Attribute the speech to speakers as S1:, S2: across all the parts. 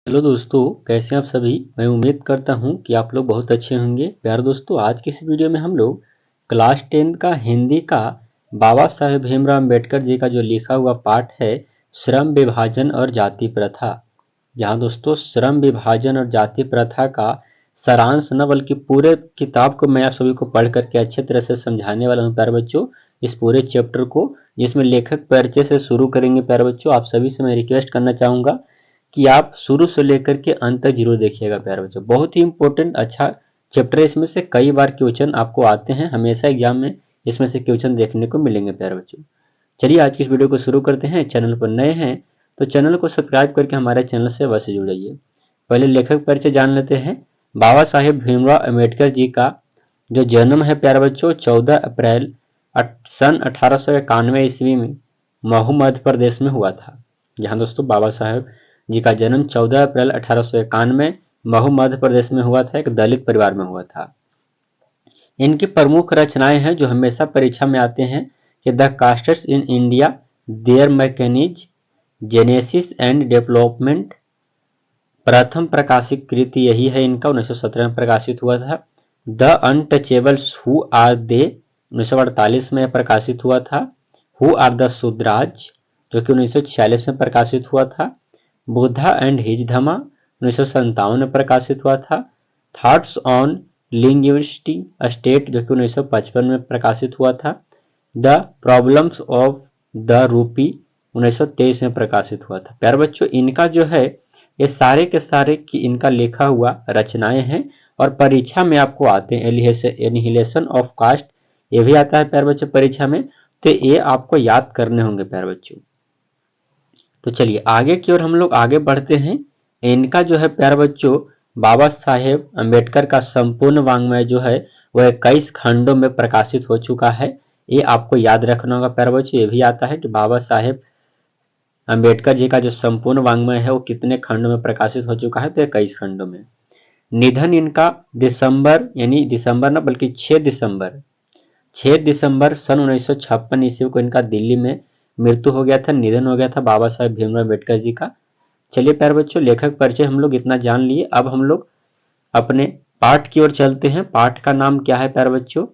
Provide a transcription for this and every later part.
S1: Hello दोस्तों, कैसे हैं आप सभी। मैं उम्मीद करता हूं कि आप लोग बहुत अच्छे होंगे। प्यारे दोस्तों, आज की इस वीडियो में हम लोग क्लास 10 का हिंदी का बाबा साहेब भीमराव अम्बेडकर जी का जो लिखा हुआ पाठ है श्रम विभाजन और जाति प्रथा। जहां दोस्तों श्रम विभाजन और जाति प्रथा का सारांश न बल्कि पूरे किताब को मैं आप सभी को पढ़ करके अच्छे तरह से समझाने वाला हूं प्यारे बच्चों। इस पूरे चैप्टर को जिसमें लेखक परिचय से शुरू करेंगे प्यारे बच्चों। आप सभी से मैं रिक्वेस्ट करना चाहूंगा कि आप शुरू से लेकर के अंत तक जरूर देखिएगा प्यारे बच्चों। बहुत ही इंपॉर्टेंट अच्छा चैप्टर है। इसमें से कई बार क्वेश्चन आपको आते हैं, हमेशा एग्जाम में इसमें से क्वेश्चन देखने को मिलेंगे प्यारे बच्चों। चलिए आज की इस वीडियो को शुरू करते हैं। चैनल पर नए हैं तो चैनल को सब्सक्राइब करके हमारे चैनल से अवश्य जुड़िए। पहले लेखक परिचय जान लेते हैं। बाबा साहेब भीमराव अम्बेडकर जी का जो जन्म है प्यारे बच्चों 14 अप्रैल सन 1891 ईस्वी में महू मध्य प्रदेश में हुआ था। जहां दोस्तों बाबा साहेब जी का जन्म 14 अप्रैल 1891 महू मध्य प्रदेश में हुआ था। एक दलित परिवार में हुआ था। इनकी प्रमुख रचनाएं हैं जो हमेशा परीक्षा में आते हैं कि the castes in India, their mechanism, genesis and development. प्रथम प्रकाशित कृति यही है इनका, 1917 में प्रकाशित हुआ था। The untouchables who are they 1948 में प्रकाशित हुआ था। हु आर द शूद्राज जो कि 1946 में प्रकाशित हुआ था। बुद्धा एंड हिज धमा 1957 में प्रकाशित हुआ था। थॉट्स ऑन लिंग्विस्टिक स्टेट जो कि 1955 में प्रकाशित हुआ था। The problems of the rupee 1923 में प्रकाशित हुआ था। प्यारे बच्चों, इनका जो है ये सारे के सारे की इनका लिखा हुआ रचनाएं हैं और परीक्षा में आपको आते हैं। एनिहिलेशन ऑफ कास्ट ये भी आता है प्यारे बच्चों परीक्षा में, तो ये आपको याद करने होंगे प्यारे बच्चों। तो चलिए आगे की ओर हम लोग आगे बढ़ते हैं। इनका जो है प्यारे बच्चों बाबा साहेब अम्बेडकर का संपूर्ण वाङ्मय जो है वह 21 खंडों में प्रकाशित हो चुका है। ये आपको याद रखना होगा प्यारे बच्चों। ये भी आता है कि बाबा साहेब अम्बेडकर जी का जो संपूर्ण वाङ्मय है वो कितने खंडों में प्रकाशित हो चुका है, तो 21 खंडों में। निधन इनका दिसंबर यानी दिसंबर न बल्कि 6 दिसंबर सन 1956 ईस्वी को इनका दिल्ली में मृत्यु हो गया था, निधन हो गया था बाबा साहेब भीमराव अम्बेडकर जी का। चलिए प्यारे बच्चों, लेखक परिचय हम लोग इतना जान लिए। अब हम लोग अपने पाठ की ओर चलते हैं। पाठ का नाम क्या है प्यारे बच्चों?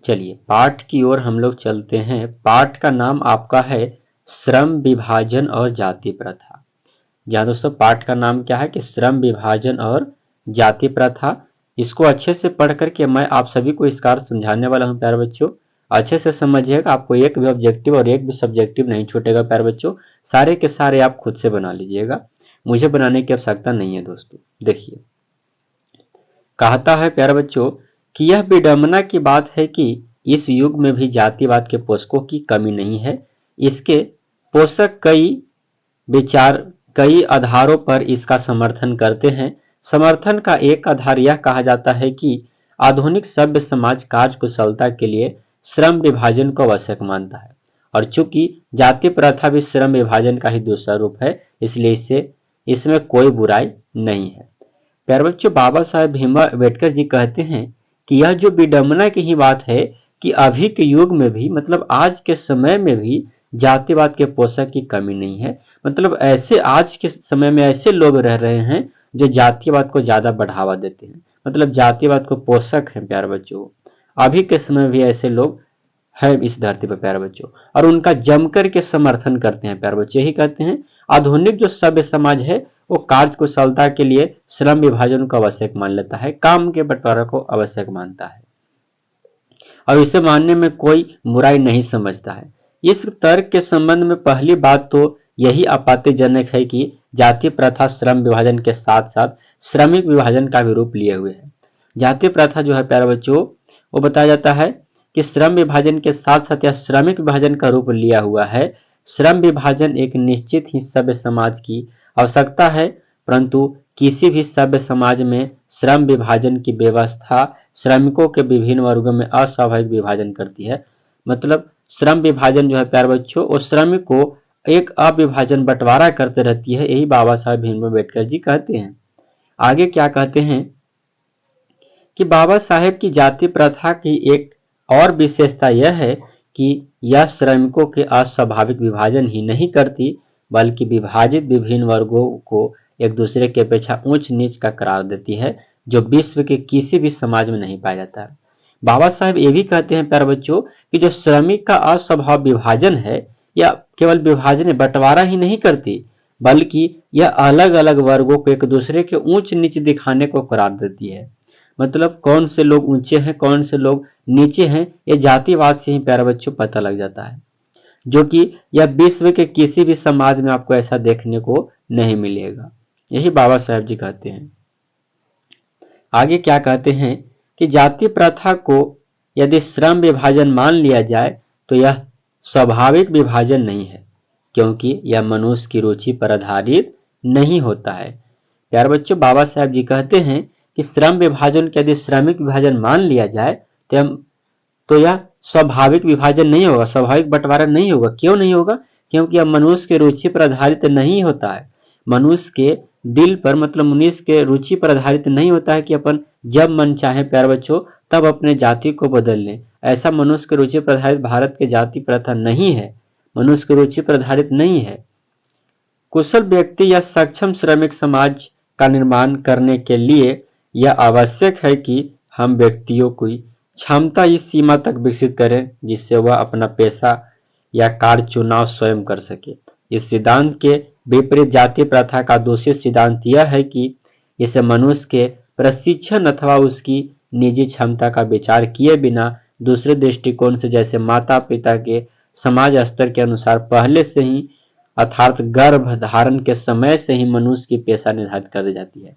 S1: चलिए पाठ की ओर हम लोग चलते हैं। पाठ का नाम आपका है श्रम विभाजन और जाति प्रथा। जहां दोस्तों पाठ का नाम क्या है कि श्रम विभाजन और जाति प्रथा। इसको अच्छे से पढ़ करके मैं आप सभी को इस कार्य समझाने वाला हूं प्यारे बच्चों। अच्छे से समझिएगा, आपको एक भी ऑब्जेक्टिव और एक भी सब्जेक्टिव नहीं छूटेगा प्यारे बच्चों। सारे के सारे आप खुद से बना लीजिएगा, मुझे बनाने की आवश्यकता नहीं है दोस्तों। देखिए कहता है प्यारे बच्चों कि यह विडंबना की बात है कि इस युग में भी जातिवाद के पोषकों की कमी नहीं है। इसके पोषक कई आधारों पर इसका समर्थन करते हैं। समर्थन का एक आधार यह कहा जाता है कि आधुनिक सभ्य समाज कार्य कुशलता के लिए श्रम विभाजन को आवश्यक मानता है, और चूंकि जाति प्रथा भी श्रम विभाजन का ही दूसरा रूप है, इसलिए इसमें कोई बुराई नहीं है। प्यारे बच्चों, बाबा साहेब भीमराव अम्बेडकर जी कहते हैं कि यह जो विडंबना की ही बात है कि अभी के युग में भी मतलब आज के समय में भी जातिवाद के पोषक की कमी नहीं है। मतलब ऐसे आज के समय में ऐसे लोग रह रहे हैं जो जातिवाद को ज्यादा बढ़ावा देते हैं, मतलब जातिवाद को पोषक है प्यारे बच्चों। अभी के समय भी ऐसे लोग हैं इस धरती पर प्यारे बच्चों, और उनका जमकर के समर्थन करते हैं प्यारे बच्चों। यही कहते हैं आधुनिक जो सभ्य समाज है वो कार्य कुशलता के लिए श्रम विभाजन को आवश्यक मान लेता है, काम के बंटवारा को आवश्यक मानता है और इसे मानने में कोई बुराई नहीं समझता है। इस तर्क के संबंध में पहली बात तो यही आपत्तिजनक है कि जाति प्रथा श्रम विभाजन के साथ साथ श्रमिक विभाजन का भी रूप लिए हुए है। जाति प्रथा जो है प्यारे बच्चों वो बताया जाता है कि श्रम विभाजन के साथ साथ यह श्रमिक विभाजन का रूप लिया हुआ है। श्रम विभाजन एक निश्चित ही सभ्य समाज की आवश्यकता है, परंतु किसी भी सभ्य समाज में श्रम विभाजन की व्यवस्था श्रमिकों के विभिन्न वर्गों में अस्वाभाविक विभाजन करती है। मतलब श्रम विभाजन जो है प्यारे बच्चों वो श्रमिक को एक अविभाजन बंटवारा करते रहती है। यही बाबा साहेब भीमराव अम्बेडकर जी कहते हैं। आगे क्या कहते हैं कि बाबा साहेब की जाति प्रथा की एक और विशेषता यह है कि यह श्रमिकों के अस्वाभाविक विभाजन ही नहीं करती, बल्कि विभाजित विभिन्न वर्गों को एक दूसरे की अपेक्षा ऊंच नीच का करार देती है, जो विश्व के किसी भी समाज में नहीं पाया जाता है। बाबा साहेब ये भी कहते हैं प्यारे बच्चों कि जो श्रमिक का अस्वभाव विभाजन है, या केवल विभाजन बंटवारा ही नहीं करती, बल्कि यह अलग अलग वर्गों को एक दूसरे के ऊंच नीच दिखाने को करार देती है। मतलब कौन से लोग ऊंचे हैं, कौन से लोग नीचे हैं, ये जातिवाद से ही प्यारे बच्चों पता लग जाता है, जो कि यह विश्व के किसी भी समाज में आपको ऐसा देखने को नहीं मिलेगा। यही बाबा साहेब जी कहते हैं। आगे क्या कहते हैं कि जाति प्रथा को यदि श्रम विभाजन मान लिया जाए तो यह स्वाभाविक विभाजन नहीं है, क्योंकि यह मनुष्य की रुचि पर आधारित नहीं होता है। प्यारे बच्चों, बाबा साहेब जी कहते हैं कि श्रम विभाजन के यदि श्रमिक विभाजन मान लिया जाए तो यह स्वाभाविक विभाजन नहीं होगा, स्वाभाविक बंटवारा नहीं होगा। क्यों नहीं होगा? क्योंकि यह मनुष्य के रुचि पर आधारित नहीं होता है। मनुष्य के दिल पर, मतलब मनुष्य के रुचि पर आधारित नहीं होता है कि अपन जब मन चाहे प्यारे बच्चों तब अपने जाति को बदल लें। ऐसा मनुष्य के रुचि पर आधारित भारत की जाति प्रथा नहीं है, मनुष्य की रुचि पर आधारित नहीं है। कुशल व्यक्ति या सक्षम श्रमिक समाज का निर्माण करने के लिए यह आवश्यक है कि हम व्यक्तियों की क्षमता इस सीमा तक विकसित करें जिससे वह अपना पेशा या कार्य चुनाव स्वयं कर सके। इस सिद्धांत के विपरीत जाति प्रथा का दूसरी सिद्धांत यह है कि इसे मनुष्य के प्रशिक्षण अथवा उसकी निजी क्षमता का विचार किए बिना दूसरे दृष्टिकोण से, जैसे माता पिता के समाज स्तर के अनुसार पहले से ही अर्थात गर्भ धारण के समय से ही मनुष्य की पेशा निर्धारित कर दी जाती है।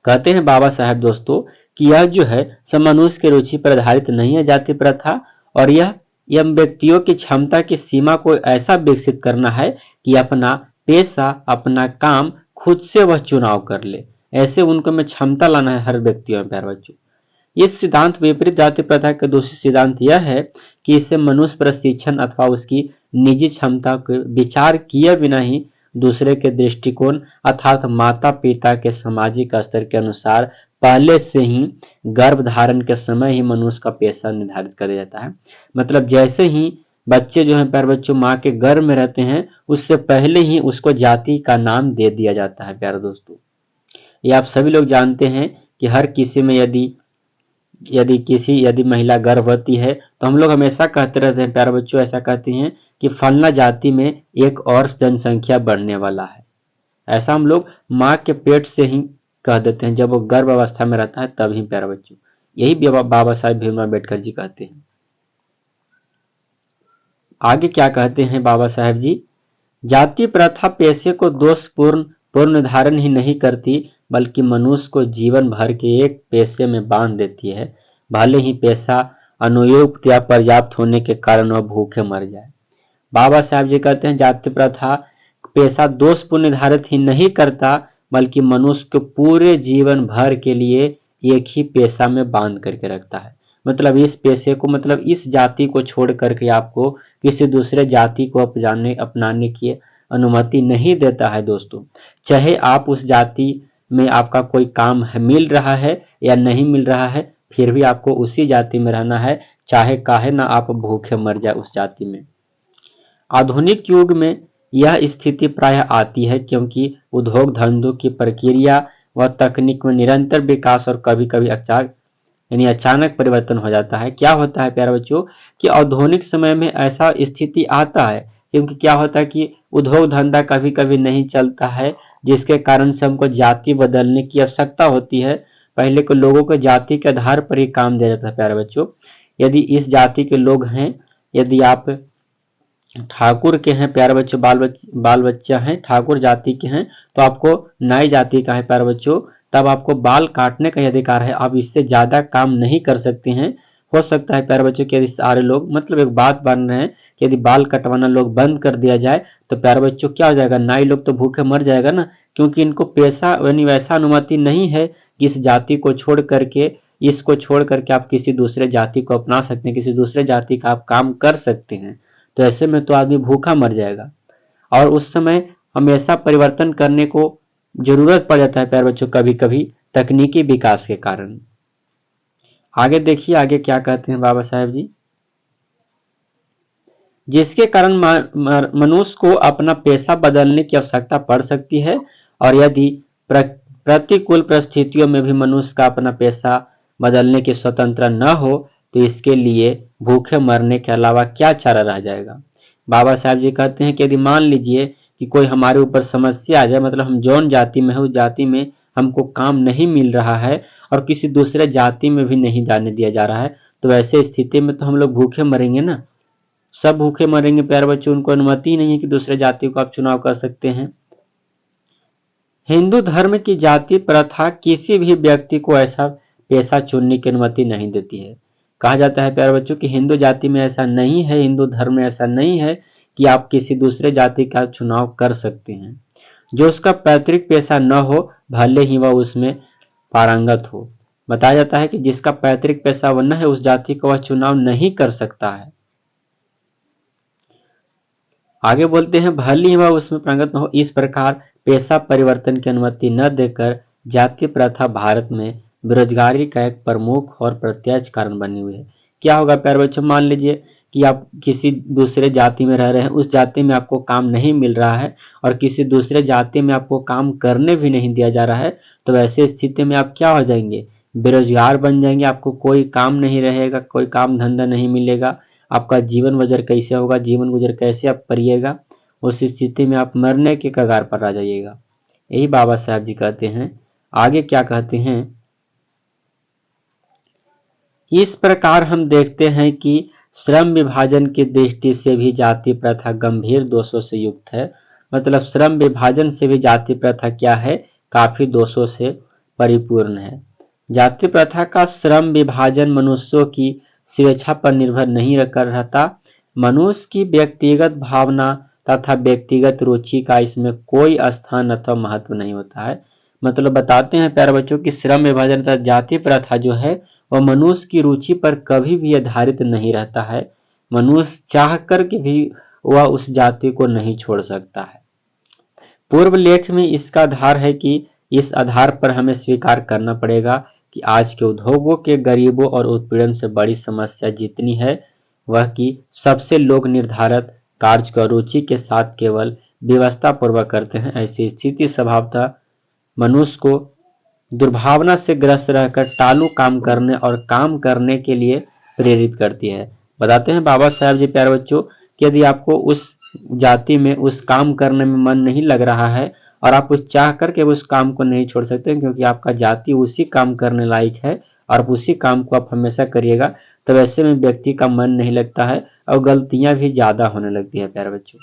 S1: कहते हैं बाबा साहेब दोस्तों कि यह जो है सब मनुष्य की रुचि पर आधारित नहीं है जाति प्रथा, और यह व्यक्तियों की क्षमता की सीमा को ऐसा विकसित करना है कि अपना पेशा, अपना काम खुद से वह चुनाव कर ले। ऐसे उनको में क्षमता लाना है हर व्यक्तियों में प्यारे बच्चों। इस सिद्धांत विपरीत जाति प्रथा का दूसरी सिद्धांत यह है कि इससे मनुष्य प्रशिक्षण अथवा उसकी निजी क्षमता को विचार किए बिना ही दूसरे के दृष्टिकोण अर्थात माता पिता के सामाजिक स्तर के अनुसार पहले से ही गर्भ धारण के समय ही मनुष्य का पेशा निर्धारित कर दिया जाता है। मतलब जैसे ही बच्चे जो है प्यारे बच्चों माँ के गर्भ में रहते हैं उससे पहले ही उसको जाति का नाम दे दिया जाता है। प्यारे दोस्तों, ये आप सभी लोग जानते हैं कि हर किसी में यदि महिला गर्भवती है तो हम लोग हमेशा कहते रहते हैं प्यारे बच्चों, ऐसा कहते हैं कि फलना जाति में एक और जनसंख्या बढ़ने वाला है। ऐसा हम लोग माँ के पेट से ही कह देते हैं, जब वो गर्भ अवस्था में रहता है तभी प्यारे बच्चों। यही बाबा साहेब भीमराव अम्बेडकर जी कहते हैं। आगे क्या कहते हैं बाबा साहेब जी? जाति प्रथा पेशे को दोषपूर्ण पूर्ण निर्धारण ही नहीं करती, बल्कि मनुष्य को जीवन भर के एक पेशे में बांध देती है, भले ही पेशा अनुपयुक्त या पर्याप्त होने के कारण वह भूखे मर जाए। बाबा साहेब जी कहते हैं जाति प्रथा पेशा दोषपूर्ण निर्धारित ही नहीं करता, बल्कि मनुष्य को पूरे जीवन भर के लिए एक ही पेशा में बांध करके रखता है। मतलब इस पेशे को, मतलब इस जाति को छोड़ करके आपको किसी दूसरे जाति को अपनाने की अनुमति नहीं देता है दोस्तों। चाहे आप उस जाति में आपका कोई काम मिल रहा है या नहीं मिल रहा है, फिर भी आपको उसी जाति में रहना है, चाहे काहे ना आप भूखे मर जाए उस जाति में। आधुनिक युग में यह स्थिति प्रायः आती है क्योंकि उद्योग धंधों की प्रक्रिया व तकनीक में निरंतर विकास और कभी कभी अचानक परिवर्तन हो जाता है। क्या होता है प्यारे बच्चों कि आधुनिक समय में ऐसा स्थिति आता है क्योंकि क्या होता है कि उद्योग धंधा कभी कभी नहीं चलता है, जिसके कारण से हमको जाति बदलने की आवश्यकता होती है। पहले के लोगों को जाति के आधार पर ही काम दिया जाता है प्यारे बच्चों। यदि इस जाति के लोग हैं, यदि आप ठाकुर के हैं प्यारे बच्चों, बाल बच्चा हैं, ठाकुर जाति के हैं, तो आपको नाई जाति का है प्यारे बच्चों, तब आपको बाल काटने का अधिकार है। आप इससे ज्यादा काम नहीं कर सकते हैं। हो सकता है प्यारे बच्चों कि यदि सारे लोग, मतलब एक बात बन रहे हैं कि यदि बाल कटवाना लोग बंद कर दिया जाए तो प्यारे बच्चों क्या हो जाएगा, नाई लोग तो भूखे मर जाएगा ना, क्योंकि इनको पेशा यानी वैसा अनुमति नहीं है कि इस जाति को छोड़ करके, इसको छोड़ करके आप किसी दूसरे जाति को अपना सकते हैं, किसी दूसरे जाति का आप काम कर सकते हैं। तो ऐसे में तो आदमी भूखा मर जाएगा, और उस समय हमेशा परिवर्तन करने को जरूरत पड़ जाता है प्यारे बच्चों, कभी कभी तकनीकी विकास के कारण। आगे देखिए, आगे क्या कहते हैं बाबा साहेब जी? जिसके कारण मनुष्य को अपना पेशा बदलने की आवश्यकता पड़ सकती है और यदि प्रतिकूल परिस्थितियों में भी मनुष्य का अपना पेशा बदलने की स्वतंत्रता न हो तो इसके लिए भूखे मरने के अलावा क्या चारा रह जाएगा। बाबा साहब जी कहते हैं कि यदि मान लीजिए कि कोई हमारे ऊपर समस्या आ जाए, मतलब हम जौन जाति में है उस जाति में हमको काम नहीं मिल रहा है और किसी दूसरे जाति में भी नहीं जाने दिया जा रहा है, तो ऐसे स्थिति में तो हम लोग भूखे मरेंगे ना। सब भूखे मरेंगे प्यारे बच्चों, उनको अनुमति नहीं है कि दूसरे जाति को आप चुनाव कर सकते हैं। हिंदू धर्म की जाति प्रथा किसी भी व्यक्ति को ऐसा पेशा चुनने की अनुमति नहीं देती है। कहा जाता है प्यारे बच्चों कि हिंदू जाति में ऐसा नहीं है, हिंदू धर्म में ऐसा नहीं है कि आप किसी दूसरे जाति का चुनाव कर सकते हैं। जो उसका पैतृक पेशा न हो भले ही वह उसमें पारंगत हो। बताया जाता है कि जिसका पैतृक पेशा वह न है उस जाति का वह चुनाव नहीं कर सकता है। आगे बोलते हैं भले ही वह उसमें पारंगत न हो। इस प्रकार पेशा परिवर्तन की अनुमति न देकर जाति प्रथा भारत में बेरोजगारी का एक प्रमुख और प्रत्यक्ष कारण बनी हुई है। क्या होगा प्यारे बच्चों, मान लीजिए कि आप किसी दूसरे जाति में रह रहे हैं, उस जाति में आपको काम नहीं मिल रहा है और किसी दूसरे जाति में आपको काम करने भी नहीं दिया जा रहा है, तो ऐसे स्थिति में आप क्या हो जाएंगे, बेरोजगार बन जाएंगे। आपको कोई काम नहीं रहेगा, कोई काम धंधा नहीं मिलेगा, आपका जीवन गुजर कैसे होगा, जीवन गुजर कैसे आप करिएगा। उस स्थिति में आप मरने के कगार पर आ जाइएगा। यही बाबा साहब जी कहते हैं। आगे क्या कहते हैं, इस प्रकार हम देखते हैं कि श्रम विभाजन की दृष्टि से भी जाति प्रथा गंभीर दोषों से युक्त है। मतलब श्रम विभाजन से भी जाति प्रथा क्या है, काफी दोषों से परिपूर्ण है। जाति प्रथा का श्रम विभाजन मनुष्यों की स्वेच्छा पर निर्भर नहीं कर रहता। मनुष्य की व्यक्तिगत भावना तथा व्यक्तिगत रुचि का इसमें कोई स्थान अथवा महत्व नहीं होता है। मतलब बताते हैं प्यारे बच्चों की श्रम विभाजन तथा जाति प्रथा जो है वह मनुष्य की रुचि पर कभी भी आधारित नहीं रहता है। मनुष्य चाह कर के भी वह उस जाति को नहीं छोड़ सकता है। पूर्व लेख में इसका आधार है कि इस आधार पर हमें स्वीकार करना पड़ेगा कि आज के उद्योगों के गरीबों और उत्पीड़न से बड़ी समस्या जितनी है वह कि सबसे लोग निर्धारित कार्य को रुचि के साथ केवल व्यवस्था पूर्वक करते हैं। ऐसी स्थिति स्वभावतः मनुष्य को दुर्भावना से ग्रस्त रहकर टालू काम करने और काम करने के लिए प्रेरित करती है। बताते हैं बाबा साहब जी प्यारे बच्चों कि यदि आपको उस जाति में उस काम करने में मन नहीं लग रहा है और आप उस चाह करके उस काम को नहीं छोड़ सकते क्योंकि आपका जाति उसी काम करने लायक है और उसी काम को आप हमेशा करिएगा, तो ऐसे में व्यक्ति का मन नहीं लगता है और गलतियां भी ज्यादा होने लगती है प्यारे बच्चों।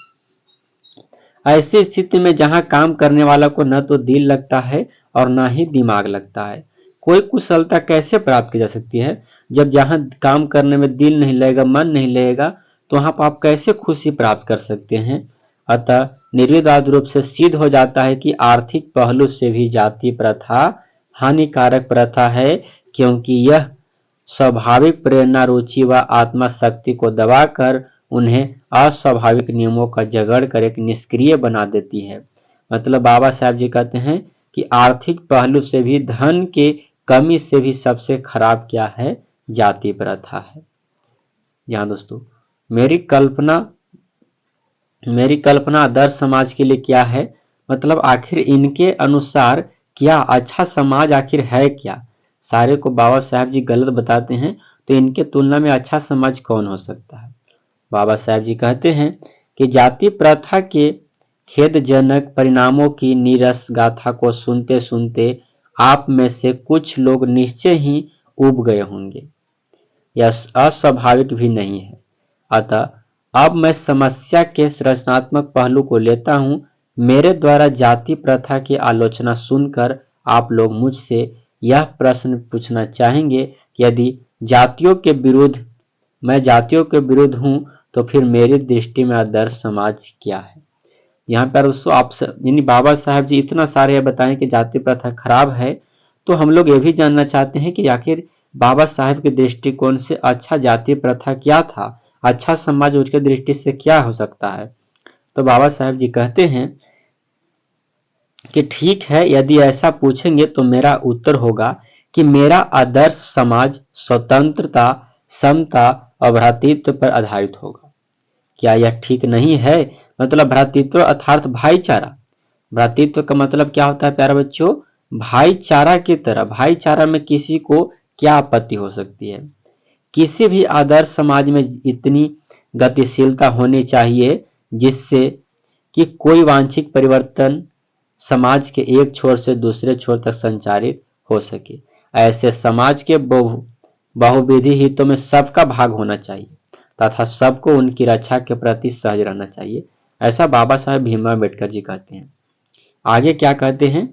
S1: ऐसी स्थिति में जहां काम करने वाला को न तो दिल लगता है और ना ही दिमाग लगता है, कोई कुशलता कैसे प्राप्त की जा सकती है। जब जहां काम करने में दिल नहीं लगेगा, मन नहीं लगेगा, तो वहां पर आप कैसे खुशी प्राप्त कर सकते हैं। अतः निर्विवाद रूप से सिद्ध हो जाता है कि आर्थिक पहलू से भी जाति प्रथा हानिकारक प्रथा है, क्योंकि यह स्वाभाविक प्रेरणा, रुचि व आत्मा शक्ति को दबाकर उन्हें अस्वाभाविक नियमों का जगड़ कर एक निष्क्रिय बना देती है। मतलब बाबा साहब जी कहते हैं कि आर्थिक पहलू से भी, धन के कमी से भी सबसे खराब क्या है, जाति प्रथा है। यहाँ दोस्तों मेरी कल्पना आदर्श समाज के लिए क्या है, मतलब आखिर इनके अनुसार क्या अच्छा समाज आखिर है क्या। सारे को बाबा साहब जी गलत बताते हैं, तो इनके तुलना में अच्छा समाज कौन हो सकता है। बाबा साहब जी कहते हैं कि जाति प्रथा के खेदजनक परिणामों की नीरस गाथा को सुनते सुनते आप में से कुछ लोग निश्चय ही ऊब गए होंगे। यह अस्वाभाविक भी नहीं है। अतः अब मैं समस्या के रचनात्मक पहलू को लेता हूं। मेरे द्वारा जाति प्रथा की आलोचना सुनकर आप लोग मुझसे यह प्रश्न पूछना चाहेंगे कि यदि मैं जातियों के विरुद्ध हूं तो फिर मेरी दृष्टि में आदर्श समाज क्या है। यहाँ पर दोस्तों आप यानी बाबा साहब जी इतना सारे बताएं कि जाति प्रथा खराब है, तो हम लोग ये भी जानना चाहते हैं कि आखिर बाबा साहब के दृष्टिकोण से अच्छा जाति प्रथा क्या था, अच्छा समाज उनके दृष्टि से क्या हो सकता है। तो बाबा साहब जी कहते हैं कि ठीक है, यदि ऐसा पूछेंगे तो मेरा उत्तर होगा कि मेरा आदर्श समाज स्वतंत्रता, समता और भ्रातृत्व पर आधारित होगा। क्या यह ठीक नहीं है? मतलब भ्रातृत्व अर्थात भाईचारा। भ्रातृत्व का मतलब क्या होता है प्यारे बच्चों? भाईचारा की तरह। भाईचारा में किसी को क्या आपत्ति हो सकती है? किसी भी आदर्श समाज में इतनी गतिशीलता होनी चाहिए जिससे कि कोई वांछित परिवर्तन समाज के एक छोर से दूसरे छोर तक संचारित हो सके। ऐसे समाज के बहुविधि हितों में सबका भाग होना चाहिए तथा सबको उनकी रक्षा के प्रति सहज रहना चाहिए, ऐसा बाबा साहेब भीमराव अम्बेडकर जी कहते हैं। आगे क्या कहते हैं?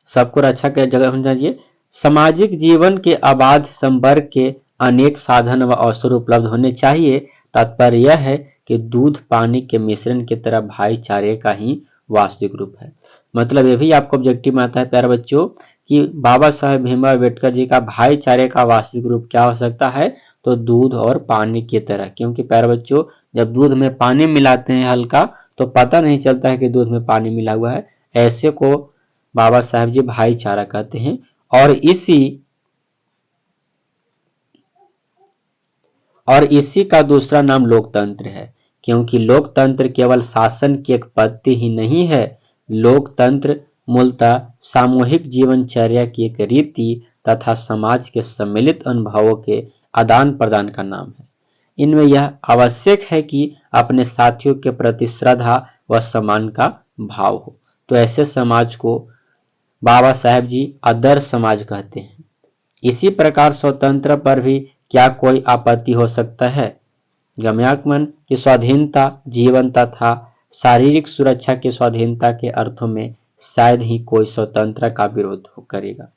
S1: सबको रक्षा की जगह होनी चाहिए। सामाजिक जीवन के अबाध संपर्क के अनेक साधन व अवसर उपलब्ध होने चाहिए। तात्पर्य यह है कि दूध पानी के मिश्रण की तरह भाईचारे का ही वास्तविक रूप है। मतलब ये भी आपको ऑब्जेक्टिव में आता है प्यारे बच्चों कि बाबा साहेब भीमराव अम्बेडकर जी का भाईचारे का वास्तविक रूप क्या हो सकता है? तो दूध और पानी की तरह। क्योंकि प्यारे बच्चों जब दूध में पानी मिलाते हैं हल्का तो पता नहीं चलता है कि दूध में पानी मिला हुआ है। ऐसे को बाबा साहेब जी भाईचारा कहते हैं। और इसी का दूसरा नाम लोकतंत्र है, क्योंकि लोकतंत्र केवल शासन की एक पद्धति ही नहीं है। लोकतंत्र मूलतः सामूहिक जीवनचर्या की एक रीति तथा समाज के सम्मिलित अनुभवों के आदान प्रदान का नाम है। इनमें यह आवश्यक है कि अपने साथियों के प्रति श्रद्धा व सम्मान का भाव हो। तो ऐसे समाज को बाबा साहेब जी आदर्श समाज कहते हैं। इसी प्रकार स्वतंत्र पर भी क्या कोई आपत्ति हो सकता है? गमनागमन की स्वाधीनता, जीवन तथा शारीरिक सुरक्षा की स्वाधीनता के अर्थों में शायद ही कोई स्वतंत्र का विरोध करेगा।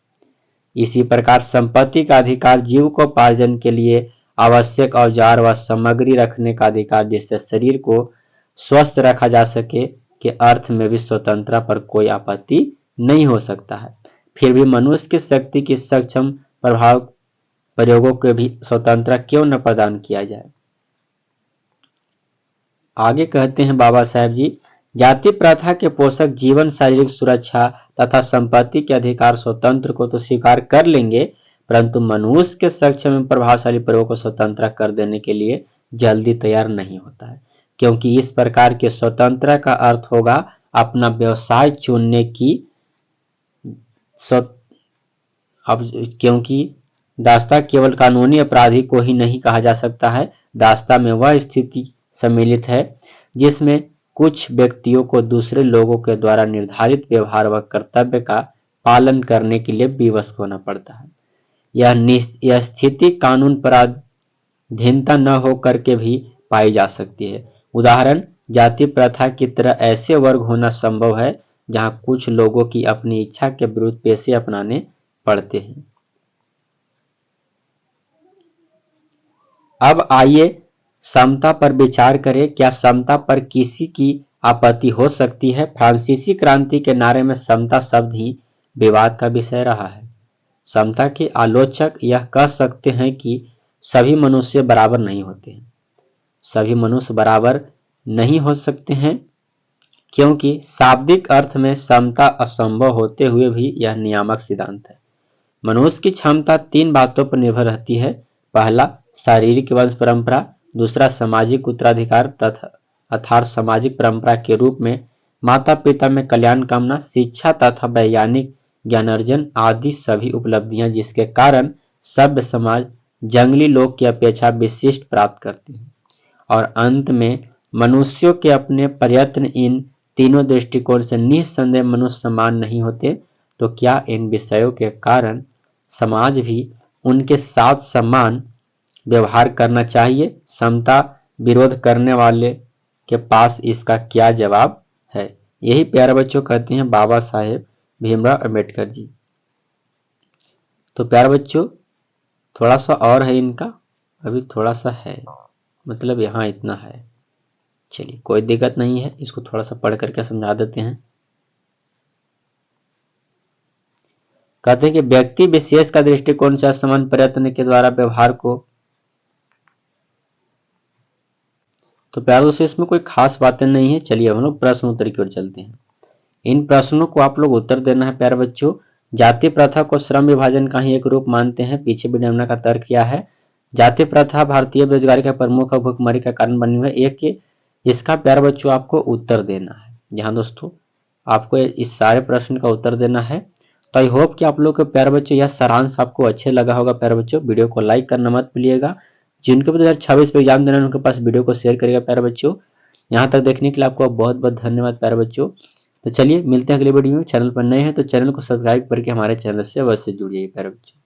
S1: इसी प्रकार संपत्ति का अधिकार, जीविकोपार्जन के लिए आवश्यक औजार व सामग्री रखने का अधिकार, जिससे शरीर को स्वस्थ रखा जा सके, के अर्थ में भी स्वतंत्रता पर कोई आपत्ति नहीं हो सकता है। फिर भी मनुष्य की शक्ति की सक्षम प्रभाव प्रयोगों के भी स्वतंत्रता क्यों न प्रदान किया जाए। आगे कहते हैं बाबा साहेब जी, जाति प्रथा के पोषक जीवन, शारीरिक सुरक्षा तथा संपत्ति के अधिकार स्वतंत्र को तो स्वीकार कर लेंगे, परंतु मनुष्य के सक्षम एवं प्रभावशाली प्रयोग को स्वतंत्र कर देने के लिए जल्दी तैयार नहीं होता है। क्योंकि इस प्रकार के स्वतंत्रता का अर्थ होगा अपना व्यवसाय चुनने की क्योंकि दास्ता केवल कानूनी अपराधी को ही नहीं कहा जा सकता है। दास्ता में वह स्थिति सम्मिलित है जिसमें कुछ व्यक्तियों को दूसरे लोगों के द्वारा निर्धारित व्यवहार व कर्तव्य का पालन करने के लिए विवश होना पड़ता है। यह स्थिति कानून पराधीनता न हो करके भी पाई जा सकती है। उदाहरण, जाति प्रथा की तरह ऐसे वर्ग होना संभव है जहां कुछ लोगों की अपनी इच्छा के विरुद्ध पेशे अपनाने पड़ते हैं। अब आइए समता पर विचार करें। क्या समता पर किसी की आपत्ति हो सकती है? फ्रांसीसी क्रांति के नारे में समता शब्द ही विवाद का विषय रहा है। समता के आलोचक यह कह सकते हैं कि सभी मनुष्य बराबर नहीं होते हैं। सभी मनुष्य बराबर नहीं हो सकते हैं क्योंकि शाब्दिक अर्थ में समता असंभव होते हुए भी यह नियामक सिद्धांत है। मनुष्य की क्षमता 3 बातों पर निर्भर रहती है। पहला, शारीरिक वंश परंपरा, दूसरा सामाजिक उत्तराधिकार तथा अर्थात सामाजिक परंपरा के रूप में माता पिता में कल्याण कामना, शिक्षा तथा वैज्ञानिक ज्ञानार्जन आदि सभी उपलब्धियां जिसके कारण सभ्य समाज जंगली लोग की अपेक्षा विशिष्ट प्राप्त करते हैं। और अंत में मनुष्यों के अपने प्रयत्न इन तीनों दृष्टिकोण से निस्संदेह मनुष्य समान नहीं होते। तो क्या इन विषयों के कारण समाज भी उनके साथ समान व्यवहार करना चाहिए? समता विरोध करने वाले के पास इसका क्या जवाब है? यही प्यारे बच्चों कहते हैं बाबा साहेब भीमराव अम्बेडकर जी। तो प्यारे बच्चों थोड़ा सा और है इनका, अभी थोड़ा सा है, मतलब यहाँ इतना है। चलिए कोई दिक्कत नहीं है, इसको थोड़ा सा पढ़ करके समझा देते हैं। कहते हैं कि व्यक्ति विशेष का दृष्टिकोण से असमान प्रयत्न के द्वारा व्यवहार को, तो प्यारे दोस्तों इसमें कोई खास बातें नहीं है। चलिए हम लोग प्रश्न उत्तर की ओर चलते हैं। इन प्रश्नों को आप लोग उत्तर देना है प्यारे बच्चों। जाति प्रथा को श्रम विभाजन का ही एक रूप मानते हैं। पीछे विडंबना का तर्क क्या है? जाति प्रथा भारतीय बेरोजगारी का प्रमुख और भुखमरी का कारण बनी हुई है। एक इसका प्यारे बच्चों आपको उत्तर देना है। जहाँ दोस्तों आपको इस सारे प्रश्न का उत्तर देना है। तो आई होप कि आप लोग के प्यारे बच्चों यह सारांश आपको अच्छे लगा होगा। प्यारे बच्चों वीडियो को लाइक करना मत भूलिएगा। जिनको भी 2026 में एग्जाम देना है उनके पास वीडियो को शेयर करिएगा प्यारे बच्चों। यहाँ तक देखने के लिए आपको बहुत बहुत धन्यवाद प्यारे बच्चों। तो चलिए मिलते हैं अगले वीडियो में। चैनल पर नए हैं तो चैनल को सब्सक्राइब करके हमारे चैनल से अवश्य जुड़िए प्यारे बच्चों।